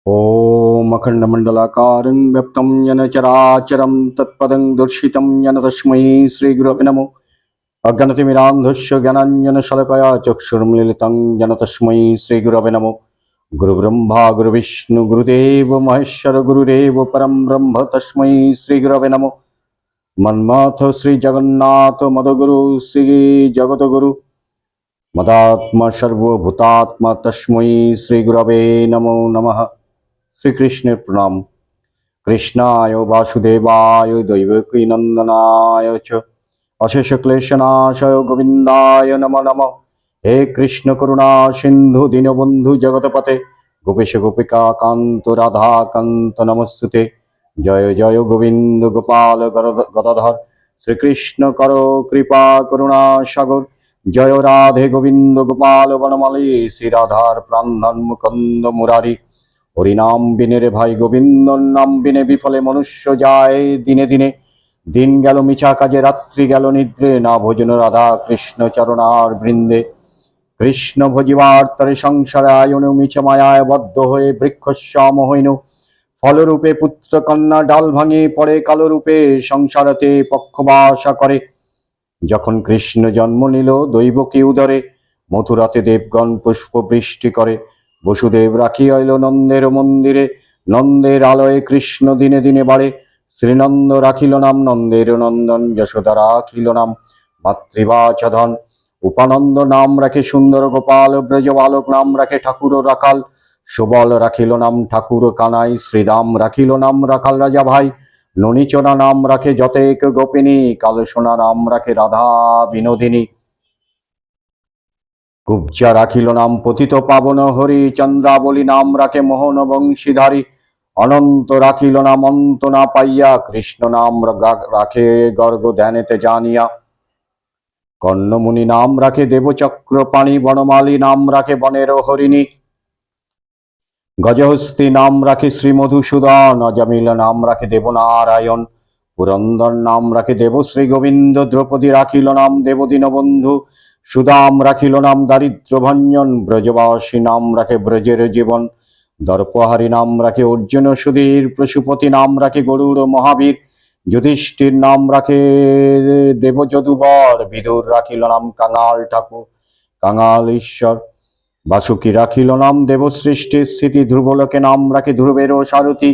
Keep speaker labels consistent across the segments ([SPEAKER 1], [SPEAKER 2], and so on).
[SPEAKER 1] ॐ अखण्डमण्डलाकारं व्याप्तं येन चराचरं तत्पदं दर्शितं येन तस्मै श्रीगुरवे नमो। अज्ञानतिमिरान्धस्य ज्ञानाञ्जनशलाकया चक्षुरुन्मीलितं येन तस्मै श्रीगुरवे नमो। गुरुब्रह्मा गुरुविष्णु गुरुदेव महेश्वर गुरुदेव परं ब्रह्म तस्मै श्रीगुरवे नमो। मन्मथ श्रीजगन्नाथ मदगुरु श्रीजगद्गुरु मदात्मा सर्वभूतात्मा तस्मै श्रीगुरवे नमो नमः। श्रीकृष्णेर प्रणाम। कृष्णाय वासुदेवाय दैवकी नंदनाय च अशेष क्लेशनाशाय गोविंदाय नमो नमः। हे कृष्ण करुणा सिंधु दीनबंधु जगतपते गोपेश गोपिका कांत राधा कांत नमस्ते। जय जय गोविंद गोपाल गदाधर श्रीकृष्ण करो कृपा करुणा सागर। जय राधे गोविंद गोपाल बनमाली श्री राधार प्राणधन मुकुंद मुरारी। হরিনাম বিনে রে ভাই গোবিন্দ নাম বিনে বিফলে মনুষ্য যায় দিনে দিনে। দিন গেল মিছা কাজে রাত্রি গেল নিদ্রে না ভোজন রাধা কৃষ্ণ চরণার বৃন্দে। কৃষ্ণ ভজিবার তরে সংসারে আয়ন মিছা মায়ায় বদ্ধ হয়ে বৃক্ষশ্যাম হইন। ফলরূপে পুত্র কন্যা ডাল ভাঙে পড়ে কালরূপে সংসারতে পক্ষবাসা করে। যখন কৃষ্ণ জন্ম নিল দৈবকী উদরে মথুরাতে দেবগণ পুষ্প বৃষ্টি করে। বসুদেব রাখিয়াইল নন্দের মন্দিরে নন্দের আলয়ে কৃষ্ণ দিনে দিনে বাড়ে। শ্রীনন্দ রাখিল নাম নন্দের নন্দন যশোদা রাখিল নাম মাতৃবাচধন। উপানন্দ নাম রাখে সুন্দর গোপাল ব্রজ বালক নাম রাখে ঠাকুর রাখাল। সুবল রাখিল নাম ঠাকুর কানাই শ্রীদাম রাখিল নাম রাখাল রাজা ভাই। ননীচনা নাম রাখে যতেক গোপিনী কালসোনা নাম রাখে রাধা বিনোদিনী। কুব্জা রাখিল নাম পতিত পাবন হরি চন্দ্রাবলী নাম রাখে মোহন বংশীধারী। অনন্ত রাখিল নাম অন্ত না পাইয়া কৃষ্ণ নাম রাখে গর্গ ধ্যানেতে জানিয়া। কর্ণমুনি নাম রাখে দেবচক্র পাণি বনমালী নাম রাখে বনের হরিণী। গজহস্তি নাম রাখে শ্রী মধুসূদন অজামিল নাম রাখে দেবনারায়ণ। পুরন্দর নাম রাখে দেবশ্রী গোবিন্দ দ্রৌপদী রাখিল নাম দেবদীন বন্ধু। সুদাম রাখিল নাম দারিদ্র ভঞ্জন ব্রজবাসী নাম রাখে ব্রজের জীবন। দর্পহারী নাম রাখে অর্জুন সুধীর পশুপতি নাম রাখে গরুড় মহাবীর। যুধিষ্ঠির নাম রাখে দেবযদুবর বিদুর রাখিল নাম কাঙাল ঠাকুর কাঙাল ঈশ্বর। বাসুকি রাখিল নাম দেবসৃষ্টি স্থিতি ধ্রুবলোকে নাম রাখে ধ্রুবের সারথি।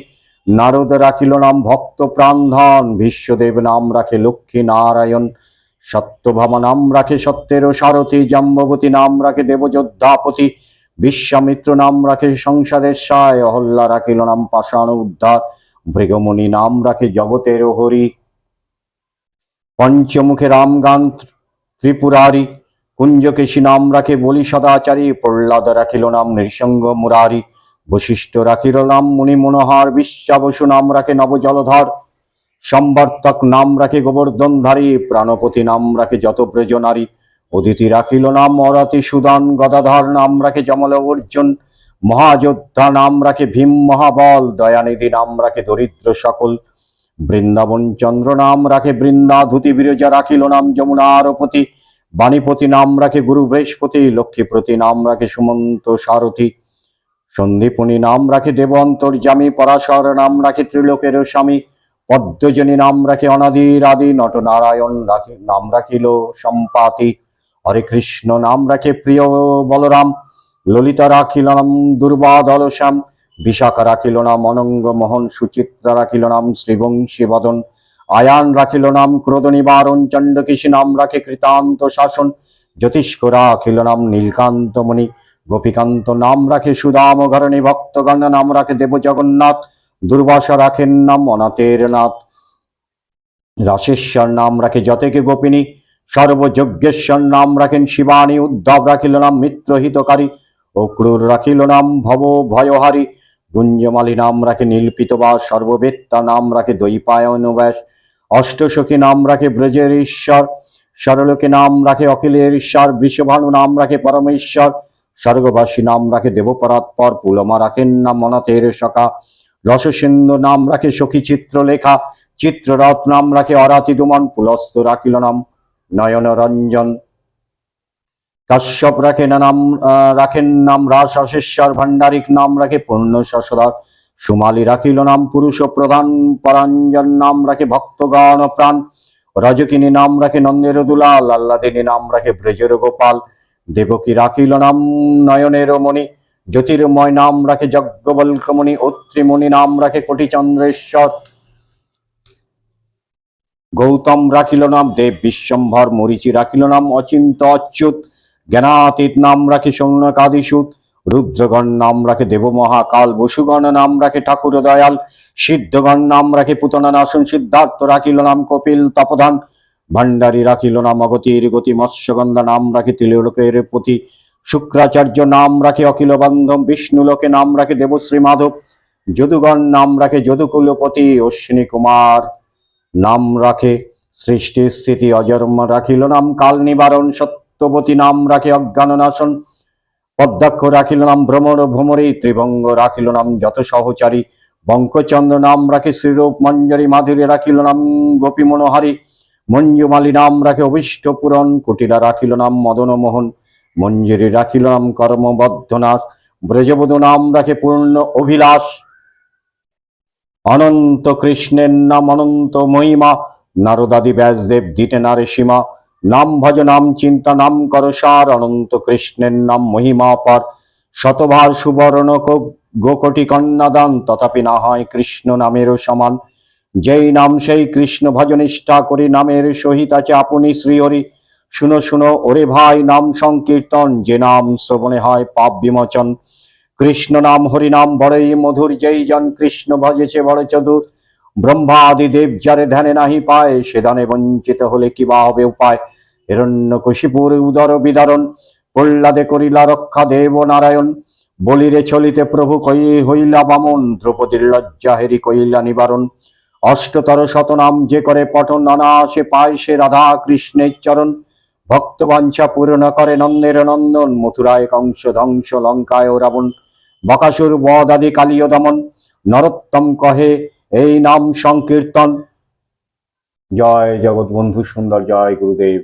[SPEAKER 1] নারদ রাখিল নাম ভক্ত প্রাণধন বিশ্বদেব নাম রাখে লক্ষ্মী নারায়ণ। সত্যভামা নাম রাখে সত্যের সারথি জাম্বতী নাম রাখে দেবযোদ্ধাপতি। বিশ্বামিত্র নাম রাখে সংসারের সায় অহল্যা রাখিল নাম পাষাণ উদ্ধার। ভৃগমণি নাম রাখে জগতের হরি। পঞ্চমুখে রামগান ত্রিপুরারি। কুঞ্জকেশী নাম রাখে বলি সদাচারী। প্রহ্লাদ রাখিল নাম নৃসঙ্গ মুরারি। বশিষ্ঠ রাখিল নাম মুনি মনোহর। বিশ্বাবসু নাম রাখে নব জলধর। সম্বর্তক নাম রাখে গোবর্ধনধারী। প্রাণপতি নাম রাখে যত ব্রজ নারী। অদিতি রাখিল নাম অরতি সুদান। গদাধর নাম রাখে যমল অর্জুন। মহাযোদ্ধা নাম রাখে ভীম মহাবল। দয়ানিধি নাম রাখে দরিদ্র সকল। বৃন্দাবন চন্দ্র নাম রাখে বৃন্দা ধুতি। বিরজা রাখিল নাম যমুনারপতি। বাণীপতি নাম রাখে গুরু বৃহস্পতি। লক্ষ্মীপতি নাম রাখে সুমন্ত সারথি। সন্দীপনী নাম রাখে দেব অন্তর্যামী। পরাশর নাম রাখে ত্রিলোকের স্বামী। পদ্মজনী নাম রাখে অনাদির আদি। নটনারায়ণ নাম রাখিল সম্পাতি। হরে কৃষ্ণ নাম রাখে প্রিয় বলরাম। ললিতা রাখিল নাম দুর্বাদল শ্যাম। বিশাখা রাখিল নাম অনঙ্গ মোহন। সুচিত্রা রাখিল নাম শ্রীবংশী বদন। আয়ান রাখিল নাম ক্রোধ নিবারণ। চণ্ডকেশী নাম রাখে কৃতান্ত শাসন। জ্যোতিষ্ক রাখিল নাম নীলকান্ত মণি। গোপীকান্ত নাম রাখে সুদাম ঘরণী। ভক্তগণ নাম রাখে দেব জগন্নাথ। দুর্বাসা রাখেন নাম অনাথের নাথ। রাশেশ্বর নাম রাখে যতেকে গোপিনী। সর্বযজ্ঞেশ্বর নাম রাখেন শিবানী। উদ্ধব রাখিল নাম মিত্র হিতকারী। অক্রূর রাখিল নাম ভব ভয়হারী। গুঞ্জমালী নাম রাখে নীলপিতবা। সর্ববেত্তা নাম রাখে দ্বৈপায়ন ব্যাস। অষ্টসখী নাম রাখে ব্রজের ঈশ্বর। সরলোকে নাম রাখে অখিলের ঈশ্বর। বৃষভানু নাম রাখে পরমেশ্বর। স্বর্গবাসী নাম রাখে দেবপরাৎপর। পুলমা রাখেন নাম অনাথের সখা। রসসিন্ধু নাম রাখে সখী চিত্রলেখা। চিত্ররথ নাম রাখে অরাতি দুমন। পুলস্ত রাখিল নাম নয়ন রঞ্জন। কাশ্যপ রাখেন নাম রাশাশেশ্বর, ভান্ডারিক নাম রাখে পূর্ণ শশধর, সুমালি রাখিল নাম পুরুষ প্রধান, পরাঞ্জন নাম রাখে ভক্তগণ প্রাণ, রজকিনী নাম রাখে নন্দের দুলাল, আল্লাদিনী নাম রাখে ব্রজের গোপাল, দেবকী রাখিল নাম নয়নের মণি, জ্যোতির্ময় নাম রাখে যজ্ঞবল্কমণি, অত্রিমণি নাম রাখে কোটিচন্দ্রেশ্বর, গৌতম রাখিল নাম দেব বিশ্বম্ভর, মরিচি রাখিল নাম অচিন্ত অচ্যুত, জ্ঞানাতীত নাম রাখে সৌনকাদিসুত, রুদ্রগণ নাম রাখে দেব মহাকাল, বসুগণ নাম রাখে ঠাকুর দয়াল, সিদ্ধগণ নাম রাখে পুতনা নাশন, সিদ্ধার্থ রাখিল নাম কপিল তপধান, ভান্ডারী রাখিল নাম অগতির গতি, মৎস্যগন্ধা নাম রাখে তিললোকের পতি, শুক্রাচার্য নাম রাখে অখিল বান্ধব, বিষ্ণুলোকে নাম রাখে দেবশ্রী মাধব, যদুগণ নাম রাখে যদুকুলপতি, অশ্বিনী কুমার নাম রাখে সৃষ্টি স্থিতি অজন্ম, রাখিল নাম কাল নিবারণ, সত্যবতী নাম রাখে অজ্ঞান নাশন, পদ্মাক্ষ রাখিল নাম ভ্রমর ভ্রমরী, ত্রিভঙ্গ রাখিল নাম যত সহচারী, বঙ্কচন্দ্র নাম রাখে শ্রীরূপ মঞ্জরী, মাধুরী রাখিল নাম গোপী মনোহারী, মঞ্জুমালী নাম রাখে অভীষ্ট পূরণ, কুটিলা রাখিল নাম মদন মোহন, মঞ্জুরী রাখিল নাম কর্মবদ্ধনাশ, ব্রজবধূ নাম রাখে পূর্ণ অভিলাষ, অনন্ত কৃষ্ণের নাম অনন্ত মহিমা, নারদাদি ব্যাসদেব দিতে নারে সীমা, নাম ভজ নাম চিন্তা নাম কর সার, অনন্ত কৃষ্ণের নাম মহিমা পার, শতভার সুবর্ণ গোকটি কন্যাদান, তথাপি না হয় কৃষ্ণ নামেরও সমান, যেই নাম সেই কৃষ্ণ ভজ নিষ্ঠা করি, নামের সহিত আছে আপনি শ্রীহরি, শুনো শুনো ওরে ভাই নাম সংকীর্তন, যে নাম শ্রবণে হয় পাপ বিমোচন, কৃষ্ণ নাম হরি নাম বড়ই মধুর, যেই জন কৃষ্ণ ভজেছে বড় চতুর, ব্রহ্মা আদি দেব যারে ধ্যানে নাহি পায়, সে দানে বঞ্চিত হলে কি বা হবে উপায়, হিরণ্যকশিপুর উদর বিদারণ, প্রহ্লাদে করিলা রক্ষা দেব নারায়ণ, বলিরে চলিতে প্রভু কই হইলা বামন, দ্রৌপদীর লজ্জা হেরি কইলা নিবারণ, অষ্টতর শতনাম যে করে পঠন, অনায়াসে পায় সে রাধা কৃষ্ণের চরণ, ভক্তবাঞ্ছা পূর্ণ করে নন্দের নন্দন, মথুরায় কংস ধ্বংস লঙ্কায় রাবণ, বকাসুর বধ আদি কালীয় দমন, নরোত্তম কহে এই নাম সংকীর্তন। জয় জগৎ বন্ধু সুন্দর, জয় গুরুদেব।